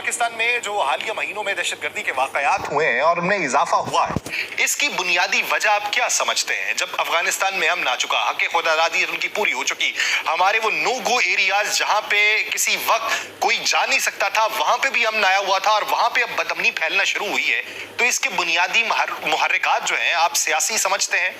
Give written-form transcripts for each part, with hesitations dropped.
पाकिस्तान में जो हालिया महीनों में दहशतगर्दी के वाकयात हुए हैं और उनमें इजाफा हुआ है, इसकी बुनियादी वजह आप क्या समझते हैं? जब अफगानिस्तान में हम ना चुका, हक खुदारादी उनकी पूरी हो चुकी, हमारे वो नो गो एरियाज जहां पे किसी वक्त कोई जा नहीं सकता था, वहां पे भी अमन आया हुआ था और वहां पे अब बदअमनी फैलना शुरू हुई है, तो इसके बुनियादी मुहर्रिकात जो हैं आप सियासी समझते हैं,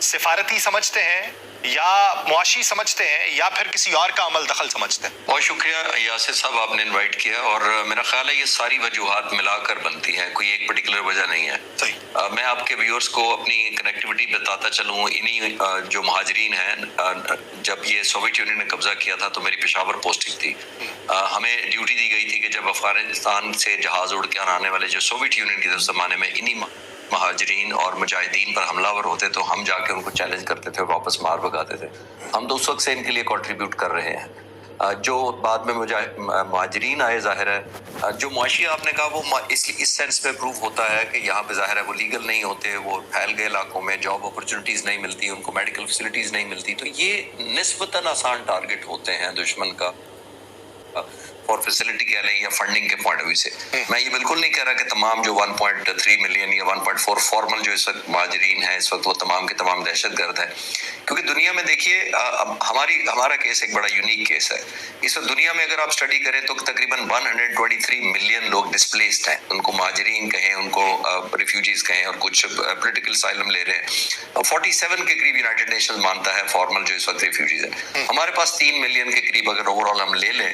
सिफारती समझते हैं, या मुआशी समझते हैं, या फिर किसी और का अमल दखल समझते हैं? बहुत शुक्रिया यासिर साहब, आपने इनवाइट किया और मेरा ख्याल है ये सारी वजूहात मिलाकर बनती हैं, कोई एक पर्टिकुलर वजह नहीं है। सही। मैं आपके व्यूअर्स को अपनी कनेक्टिविटी बताता चलूँ। इन्हीं जो महाजरीन हैं, जब ये सोवियत यूनियन ने कब्जा किया था तो मेरी पेशावर पोस्टिंग थी। हमें ड्यूटी दी गई थी कि जब अफगानिस्तान से जहाज उड़ के आने वाले जो सोवियत यूनियन के ज़माने में इन्हीं महाजरीन और मुजाहिदीन पर हमलावर होते तो हम जाके उनको चैलेंज करते थे, वापस मार भगाते थे। हम तो उस वक्त से इनके लिए कंट्रीब्यूट कर रहे हैं। जो बाद में महाजरीन आए, जाहिर है जो मुआशी आपने कहा वो इस सेंस पे प्रूव होता है कि यहाँ पे जाहिर है वो लीगल नहीं होते, वो फैल गए इलाकों में, जॉब अपॉर्चुनिटीज़ नहीं मिलती, उनको मेडिकल फैसिलिटीज़ नहीं मिलती, तो ये निस्बतन आसान टारगेट होते हैं दुश्मन का और फैसिलिटी कह लें या फंडिंग के पॉइंट ऑफ व्यू से। मैं ये बिल्कुल नहीं कह रहा कि तमाम जो 1.3 मिलियन या 1.4 फॉर्मल जो इस वक्त महाजरीन है इस वक्त वो तमाम के तमाम दहशतगर्द हैं, क्योंकि दुनिया में देखिए हमारा केस एक बड़ा यूनिक केस है। इस वक्त दुनिया में अगर आप स्टडी करें तो तकरीबन 123 मिलियन लोग डिस्प्लेस्ड हैं, उनको महाजरीन कहें, उनको रिफ्यूजीज कहें, और कुछ पोलिटिकल साइलम ले रहे हैं। 47 के करीब यूनाइटेड नेशन मानता है फॉर्मल जो इस वक्त रिफ्यूजीज है। हमारे पास 3 मिलियन के करीब अगर ओवरऑल हम ले लें,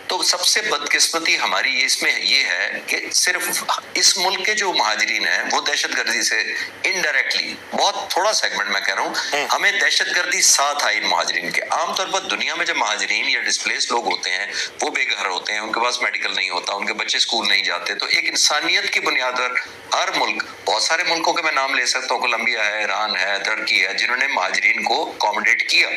तो सबसे बदकिस्मती हमारी इसमें ये है कि सिर्फ इस मुल्क के जो महाजरीन हैं वो दहशतगर्दी से इनडायरेक्टली, बहुत थोड़ा सेगमेंट मैं कह रहा हूँ, हमें दहशतगर्दी साथ आई इन महाजरीन के। आमतौर पर दुनिया में जब महाजरीन या डिस्प्लेस्ड लोग होते हैं वो बेघर होते हैं, उनके पास मेडिकल नहीं होता, उनके बच्चे स्कूल नहीं जाते, तो एक इंसानियत की बुनियाद पर हर मुल्क, बहुत सारे मुल्कों के मैं नाम ले सकता हूँ, कोलंबिया है, ईरान है, तुर्की है, जिन्होंने महाजरीन को अकोमोडेट किया,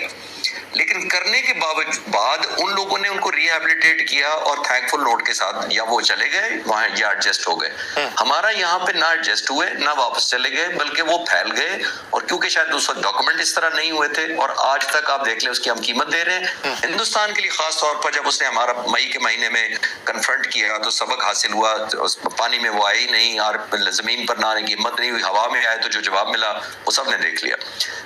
लेकिन करने के बाद उन लोगों ने उनको रिहेबिलिटेट किया और थैंकफुल नोट के साथ या वो चले गए वहां या एडजस्ट हो गए। हमारा यहाँ पे ना एडजस्ट हुए ना वापस चले गए, बल्कि वो फैल गए, और क्योंकि शायद उस वक्त डॉक्यूमेंट इस तरह नहीं हुए थे और आज तक आप देख लें उसकी हम कीमत दे रहे हैं। हिंदुस्तान के लिए खास तौर पर जब उसने हमारा मई के महीने में कन्फ्रंट किया तो सबक हासिल हुआ, पानी में वो आई नहीं और जमीन पर ना आने की हिम्मत नहीं हुई, हवा में आए तो जो जवाब मिला वो सब ने देख लिया।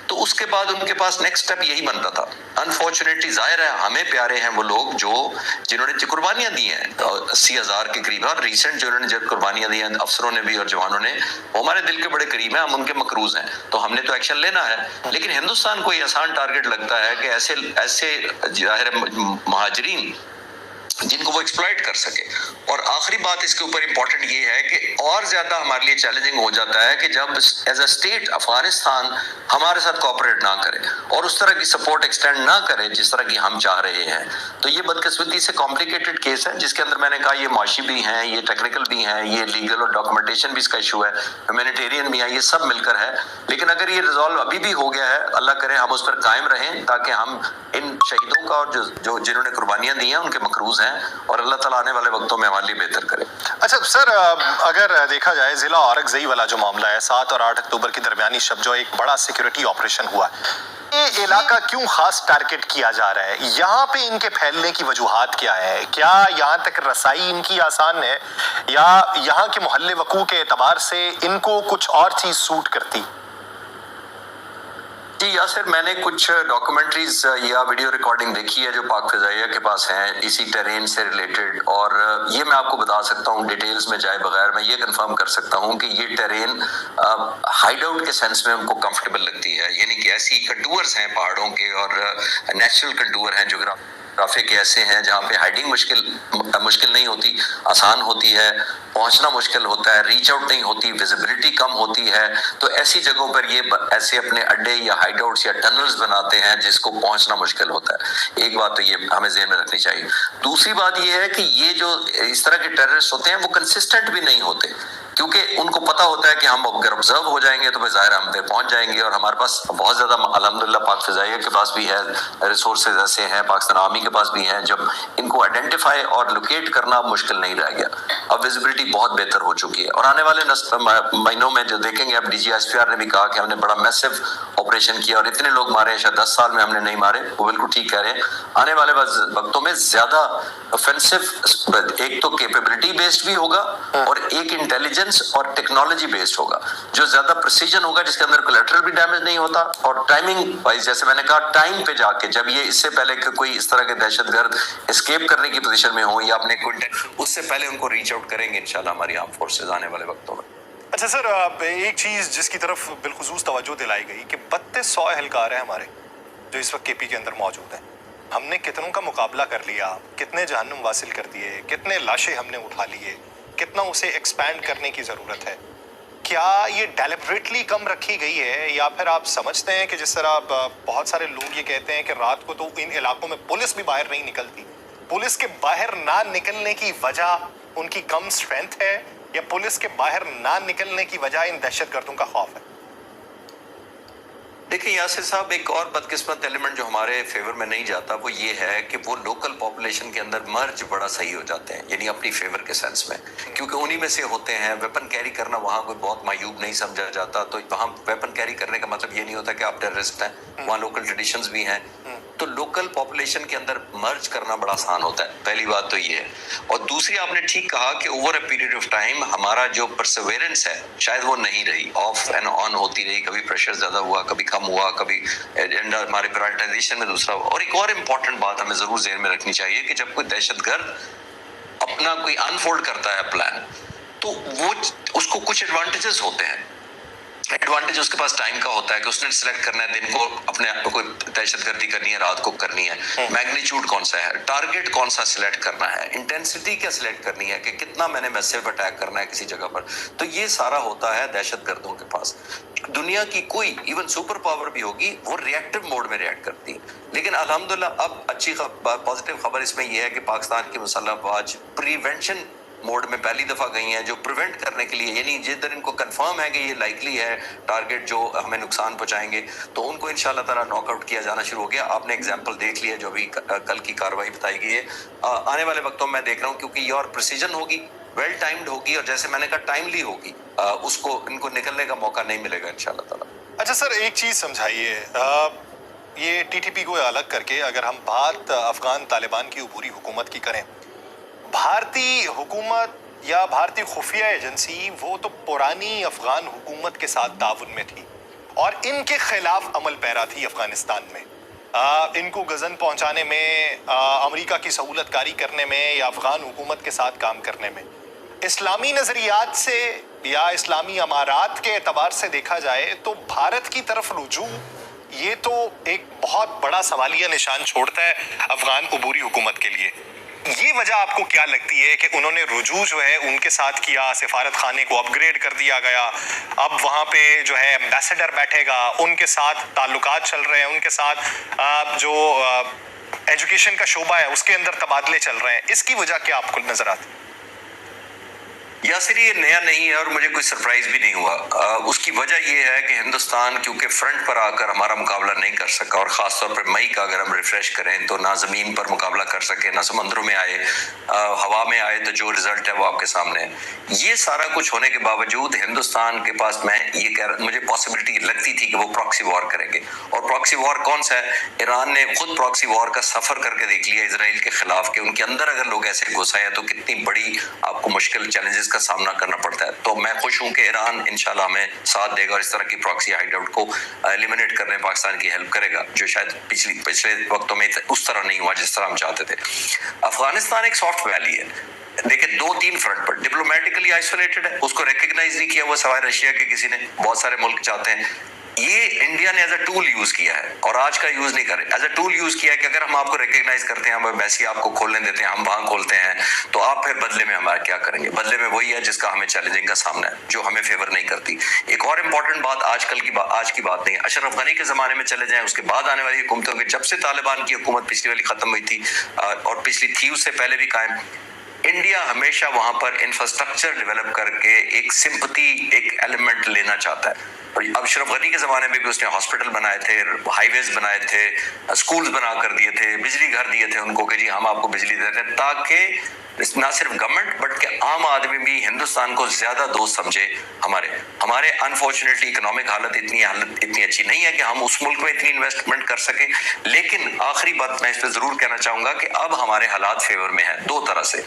तो उसके बाद उनके पास नेक्स्ट स्टेप यही बनता था। अनफॉर्चुनेटली जाहिर है हमें प्यारे हैं वो लोग जिन्होंने कुर्बानियां दी हैं, 80,000 के करीब, और रिसेंट जो उन्होंने जब कुर्बानियां दी हैं अफसरों ने भी और जवानों ने, वो हमारे दिल के बड़े करीब हैं, हम उनके मकरूज हैं, तो हमने तो एक्शन लेना है। लेकिन हिंदुस्तान को ये आसान टारगेट लगता है कि ऐसे जाहिर महाजरीन जिनको वो एक्सप्लॉइट कर सके। और आखिरी बात इसके ऊपर इंपॉर्टेंट ये है कि और ज्यादा हमारे लिए चैलेंजिंग हो जाता है कि जब एज अ स्टेट अफगानिस्तान हमारे साथ कोऑपरेट ना करे और उस तरह की सपोर्ट एक्सटेंड ना करे जिस तरह की हम चाह रहे हैं, तो ये बदकिस्मती से कॉम्प्लिकेटेड केस है जिसके अंदर मैंने कहा ये माशी भी हैं, ये टेक्निकल भी हैं, ये लीगल और डॉक्यूमेंटेशन भी इसका इशू है, ह्यूमैनिटेरियन भी है, ये सब मिलकर है। लेकिन अगर ये रिजॉल्व अभी भी हो गया है, अल्लाह करे हम उस पर कायम रहें ताकि हम इन शहीदों का और जो जिन्होंने कुर्बानियां दी हैं उनके मकरूज हैं, और अल्लाह ताला आने वाले वक्तों में हमारे लिए बेहतर करे। अच्छा सर, अगर देखा जाए जिला औरंगजेब वाला जो मामला है, 7 और 8 अक्टूबर की दरमियानी शब जो एक बड़ा सिक्योरिटी ऑपरेशन हुआ, ये इलाका क्यों खास टारगेट किया जा रहा है? यहाँ पे इनके फैलने की वजूहात क्या है? क्या यहाँ तक रसाई इनकी आसान है, या यहाँ के मोहल्ले वकू के एतबार से इनको कुछ और चीज सूट करती? जी यासिर, मैंने कुछ डॉक्यूमेंट्रीज या वीडियो रिकॉर्डिंग देखी है जो पाक फिजाइया के पास हैं इसी टेरेन से रिलेटेड, और ये मैं आपको बता सकता हूँ डिटेल्स में जाए बगैर मैं ये कंफर्म कर सकता हूँ कि ये टेरेन हाइड आउट के सेंस में उनको कंफर्टेबल लगती है, यानी कि ऐसी कंटूर्स हैं पहाड़ों के और नेचुरल कंटूर हैं, जोग्राफिक ऐसे हैं जहाँ पे हाइडिंग मुश्किल नहीं होती, आसान होती है, पहुंचना मुश्किल होता है, रीच आउट नहीं होती, विजिबिलिटी कम होती है। तो ऐसी जगहों पर ये ऐसे अपने अड्डे या हाइड आउट्स या टनल्स बनाते हैं जिसको पहुंचना मुश्किल होता है। एक बात तो ये हमें ज़हन में रखनी चाहिए। दूसरी बात ये है कि ये जो इस तरह के टेररिस्ट होते हैं वो कंसिस्टेंट भी नहीं होते, क्योंकि उनको पता होता है कि हम अगर ऑब्जर्व हो जाएंगे तो फिर ज़ाहिर हम पे पहुंच जाएंगे, और हमारे पास बहुत ज़्यादा अल्हम्दुलिल्लाह पाक फिजाइया के पास भी है रिसोर्सेज ऐसे हैं, पाकिस्तान आर्मी के पास भी हैं, जब इनको आइडेंटिफाई और लोकेट करना मुश्किल नहीं रह गया। अब विजिबिलिटी बहुत बेहतर हो चुकी है, और आने वाले महीनों में जो देखेंगे, अब DGSPR ने भी कहा कि हमने बड़ा मैसिव ऑपरेशन किया और इतने लोग मारे, शायद 10 साल में हमने नहीं मारे, वो बिल्कुल ठीक कह रहे हैं। आने वाले वक्तों में ज्यादा ऑफेंसिव एक तो कैपेबिलिटी बेस्ड भी होगा और एक इंटेलिजेंस और टेक्नोलॉजी बेस्ड होगा, जो ज्यादा प्रिसीजन होगा, जिसके अंदर कोलैटरल भी डैमेज नहीं होता, और टाइमिंग वाइज जैसे मैंने कहा टाइम पे जाके, जब ये इससे पहले कि कोई इस तरह के दहशतगर्द एस्केप करने की पोजीशन में हो या अपने उससे पहले उनको रीच आउट करेंगे इंशाल्लाह हमारी आर्म फोर्सेज आने वाले वक्तों में। अच्छा सर, एक चीज जिसकी तरफ बिलखुसूस तवज्जो दिलाई गई कि 3200 एहलकार हैं हमारे जो इस वक्त केपी के अंदर मौजूद हैं। हमने कितनों का मुकाबला कर लिया, कितने जहन्नुम वासिल कर दिए, कितने लाशें हमने उठा लिए, कितना उसे एक्सपैंड करने की ज़रूरत है। क्या ये डेलिबरेटली कम रखी गई है, या फिर आप समझते हैं कि जिस तरह बहुत सारे लोग ये कहते हैं कि रात को तो इन इलाकों में पुलिस भी बाहर नहीं निकलती, पुलिस के बाहर ना निकलने की वजह उनकी कम स्ट्रेंथ है, या पुलिस के बाहर ना निकलने की वजह इन दहशतगर्दों का खौफ है? देखिए यासिर साहब, एक और बदकिस्मत एलिमेंट जो हमारे फेवर में नहीं जाता वो ये है कि वो लोकल पॉपुलेशन के अंदर मर्ज बड़ा सही हो जाते हैं, यानी अपनी फेवर के सेंस में, क्योंकि उन्हीं में से होते हैं। वेपन कैरी करना वहाँ कोई बहुत मायूब नहीं समझा जाता, तो वहाँ वेपन कैरी करने का मतलब ये नहीं होता कि आप टेररिस्ट हैं, वहाँ लोकल ट्रेडिशंस भी हैं, तो लोकल पॉपुलेशन के अंदर मर्ज करना बड़ा आसान होता है। पहली बात तो ये है, और दूसरी आपने ठीक कहा कि over a period of time हमारा जो परसेवेरेंस है शायद वो नहीं रही, ऑफ एंड ऑन होती रही, कभी प्रेशर ज्यादा हुआ, कभी कम हुआ, कभी एजेंडा हमारे प्रायोरिटाइजेशन में दूसरा हुआ। और एक और इम्पोर्टेंट बात हमें जरूर ज़हन में रखनी चाहिए कि जब कोई दहशतगर्द अपना कोई अनफोल्ड करता है प्लान, तो वो उसको कुछ एडवांटेजेस होते हैं। एडवांटेज उसके पास टाइम का होता है कि उसने सिलेक्ट करना है दिन को अपने आप को कोई दहशतगर्दी करनी है, रात को करनी है, मैग्नीट्यूड कौन सा है, टारगेट कौन सा सिलेक्ट करना है, इंटेंसिटी क्या सिलेक्ट करनी है कि कितना मैंने मैसिव अटैक करना है किसी जगह पर, तो ये सारा होता है दहशतगर्दों के पास। दुनिया की कोई इवन सुपर पावर भी होगी वो रिएक्टिव मोड में रिएक्ट करती है, लेकिन अल्हम्दुलिल्लाह अब अच्छी पॉजिटिव खबर इसमें यह है कि पाकिस्तान की मुसल्लह अफवाज प्रिवेंशन मोड में पहली दफा गई हैं, जो प्रिवेंट करने के लिए, यानी जिस दिन इनको कंफर्म है कि ये लाइकली है टारगेट जो हमें नुकसान पहुंचाएंगे, तो उनको इंशाल्लाह ताला नॉकआउट किया जाना शुरू हो गया। आपने एग्जांपल देख लिया जो अभी कल की कार्रवाई बताई गई है। आने वाले वक्तों में मैं देख रहा हूँ, क्योंकि ये और प्रिसीजन होगी, वेल टाइम्ड होगी, और जैसे मैंने कहा टाइमली होगी, उसको इनको निकलने का मौका नहीं मिलेगा इंशाल्लाह ताला। अच्छा सर, एक चीज समझाइए, ये टीटीपी को अलग करके अगर हम बात अफगान तालिबान की अबूरी हुकूमत की करें, भारतीय हुकूमत या भारतीय खुफिया एजेंसी वो तो पुरानी अफगान हुकूमत के साथ ताउन में थी और इनके खिलाफ अमल पैरा थी अफगानिस्तान में। इनको गजन पहुंचाने में, अमेरिका की सहूलतकारी करने में, या अफगान हुकूमत के साथ काम करने में। इस्लामी नजरियात से या इस्लामी अमारात के एतबार से देखा जाए तो भारत की तरफ रुजू ये तो एक बहुत बड़ा सवालिया निशान छोड़ता है अफगान अबूरी हुकूमत के लिए। ये वजह आपको क्या लगती है कि उन्होंने रुजू जो है उनके साथ किया, सिफारत खाने को अपग्रेड कर दिया गया, अब वहाँ पे जो है एम्बेसडर बैठेगा, उनके साथ ताल्लुकात चल रहे हैं, उनके साथ जो एजुकेशन का शोबा है उसके अंदर तबादले चल रहे हैं, इसकी वजह क्या आपको नजर आती है? यासिर, ये नया नहीं है और मुझे कोई सरप्राइज भी नहीं हुआ। उसकी वजह यह है कि हिंदुस्तान क्योंकि फ्रंट पर आकर हमारा मुकाबला नहीं कर सका, और ख़ासतौर पर मई का अगर हम रिफ्रेश करें तो ना ज़मीन पर मुकाबला कर सके, ना समंदरों में आए, हवा में आए, तो जो रिजल्ट है वो आपके सामने है। ये सारा कुछ होने के बावजूद हिंदुस्तान के पास, मैं ये मुझे पॉसिबिलिटी लगती थी कि वो प्रॉक्सी वॉर करेंगे। और प्रॉक्सी वॉर कौन सा है? ईरान ने खुद प्रॉक्सी वॉर का सफ़र करके देख लिया इसराइल के खिलाफ, कि उनके अंदर अगर लोग ऐसे घुस आए तो कितनी बड़ी आपको मुश्किल चैलेंजेस का सामना करना पड़ता है। तो मैं खुश हूं कि ईरान इंशाल्लाह हमें साथ देगा और इस तरह की प्रॉक्सी हाइडआउट को एलिमिनेट करने में पाकिस्तान की हेल्प करेगा, जो शायद पिछले वक्तों में उस तरह नहीं हुआ जिस तरह हम चाहते थे। अफगानिस्तान एक सॉफ्ट वैली है, देखिए 2-3 फ्रंट पर डिप्लोमेटिकली आइसोलेटेड है, उसको रिकॉग्नाइज नहीं किया हुआ सवाए रशिया के किसी ने, बहुत सारे मुल्क चाहते हैं। ये इंडिया ने एज अ टूल यूज किया है और आज का यूज नहीं करे, एज अ टूल यूज किया है कि अगर हम आपको रिकॉग्नाइज करते हैं, हम वैसे आपको खोलने देते हैं, हम वहां खोलते हैं, तो आप फिर बदले में हमारा क्या करेंगे? बदले में वही है जिसका हमें चैलेंजिंग का सामना है, जो हमें फेवर नहीं करती। एक और इंपॉर्टेंट बात आज की बात नहीं है, अशरफ गनी के जमाने में चले जाएं, उसके बाद आने वाली हुकूमतों के, जब से तालिबान की हुकूमत पिछली वाली खत्म हुई थी और पिछली थी उससे पहले भी कायम, इंडिया हमेशा वहां पर इंफ्रास्ट्रक्चर डेवलप करके एक सिंपैथी, एक एलिमेंट लेना चाहता है। और अशरफ गनी के जमाने में भी उसने हॉस्पिटल बनाए थे, हाईवेज बनाए थे, स्कूल्स बना कर दिए थे, बिजली घर दिए थे उनको कि जी हम आपको बिजली देते हैं, ताकि ना सिर्फ गवर्नमेंट बट के आम आदमी भी हिंदुस्तान को ज्यादा दोस्त समझे। हमारे अनफॉर्चुनेटली इकोनॉमिक हालत इतनी अच्छी नहीं है कि हम उस मुल्क में इतनी इन्वेस्टमेंट कर सके। लेकिन आखिरी बात मैं इस पर जरूर कहना चाहूंगा कि अब हमारे हालात फेवर में है दो तरह से।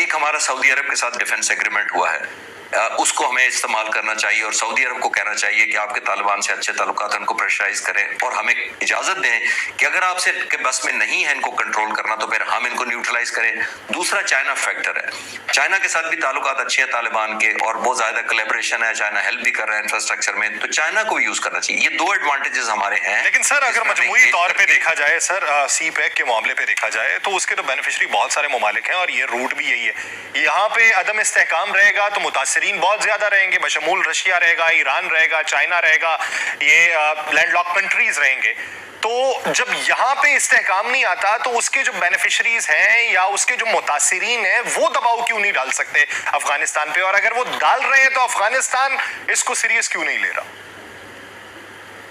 एक, हमारा सऊदी अरब के साथ डिफेंस एग्रीमेंट हुआ है, उसको हमें इस्तेमाल करना चाहिए और सऊदी अरब को कहना चाहिए कि आपके तालिबान से अच्छे ताल्लुकात उनको प्रेशराइज करें और हमें इजाजत दें कि अगर आपसे के बस में नहीं है इनको कंट्रोल करना तो फिर हम इनको न्यूट्रलाइज करें। दूसरा चाइना फैक्टर है, चाइना के साथ भी ताल्लुकात अच्छे हैं तालिबान के और बहुत ज्यादा कोलैबोरेशन है, चाइना हेल्प भी कर रहा है इंफ्रास्ट्रक्चर में, तो चाइना को भी यूज करना चाहिए। ये दो एडवांटेजेस हमारे हैं। लेकिन सर अगर मजमूई तौर पे देखा जाए सर, सी पैक के मामले पे देखा जाए तो उसके तो बेनिफिशरी बहुत सारे ममालिक हैं और ये रूट भी यही है। यहाँ पे अदम इस्तेहकाम रहेगा तो मुतासरीन बहुत ज्यादा रहेंगे, बशमूल रशिया रहेगा, ईरान रहेगा, चाइना रहेगा, ये लैंडलॉक कंट्रीज रहेंगे। तो जब यहाँ पे इस्तेहकाम नहीं आता तो उसके जो बेनिफिशरीज हैं या उसके जो मुतासरीन हैं वो दबाव क्यों नहीं डाल सकते अफगानिस्तान पे, और अगर वो डाल रहे हैं तो अफगानिस्तान इसको सीरियस क्यों नहीं ले रहा?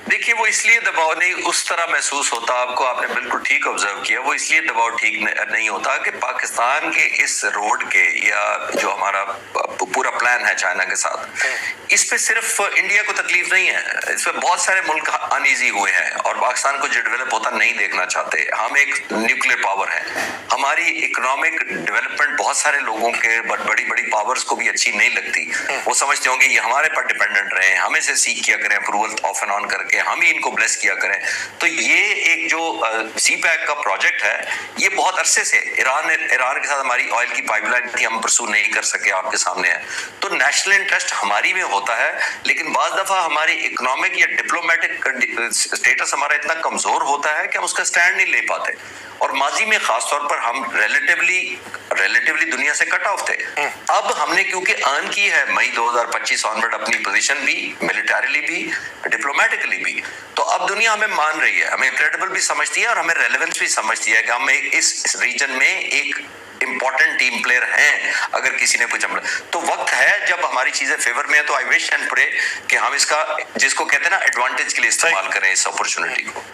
देखिए, वो इसलिए दबाव नहीं उस तरह महसूस होता, आपको आपने बिल्कुल ठीक ऑब्जर्व किया, वो इसलिए दबाव ठीक नहीं होता कि पाकिस्तान के इस रोड के या जो हमारा पूरा प्लान है चाइना के साथ, इस पे सिर्फ इंडिया को तकलीफ नहीं है, इस पे बहुत सारे मुल्क अनईजी हुए हैं और पाकिस्तान को जो डेवलप होता नहीं देखना चाहते। हम एक न्यूक्लियर पावर है, हमारी इकोनॉमिक डेवलपमेंट बहुत सारे लोगों के बड़ी बड़ी पावर्स को भी अच्छी नहीं लगती। वो समझते होंगे ये हमारे पर डिपेंडेंट रहे, हमें से सीख किया करें अप्रूवल ऑफ एंड ऑन करके, हम ही इनको ब्लेस किया करें। तो ये एक जो सी पैक का प्रोजेक्ट है, ये बहुत अरसे से ईरान के साथ हमारी ऑयल की पाइपलाइन थी, हम परसू नहीं कर सके, आपके सामने है। तो नेशनल इंटरेस्ट हमारी में होता है, लेकिन बाज दफा हमारी इकोनॉमिक या डिप्लोमेटिक स्टेटस हमारा इतना कमजोर होता है कि हम उसका स्टैंड नहीं ले पाते। और माजी में खासतौर पर हम रिलेटिवली दुनिया से कट ऑफ थे। अब हमने क्योंकि अर्न की है मई 2025 ऑनवर्ड अपनी पोजीशन भी, मिलिटरीली भी, डिप्लोमेटिकली भी, तो अब दुनिया हमें मान रही है, हमें क्रेडिबल भी समझती है और हमें रेलेवेंस भी समझती है कि हम इस रीजन में एक इंपॉर्टेंट टीम प्लेयर हैं। अगर किसी ने कुछ तो वक्त है जब हमारी चीजें फेवर में है, तो आई विश एंड प्रे कि हम इसका, जिसको कहते हैं ना, एडवांटेज के लिए इस्तेमाल करें इस अपॉर्चुनिटी को।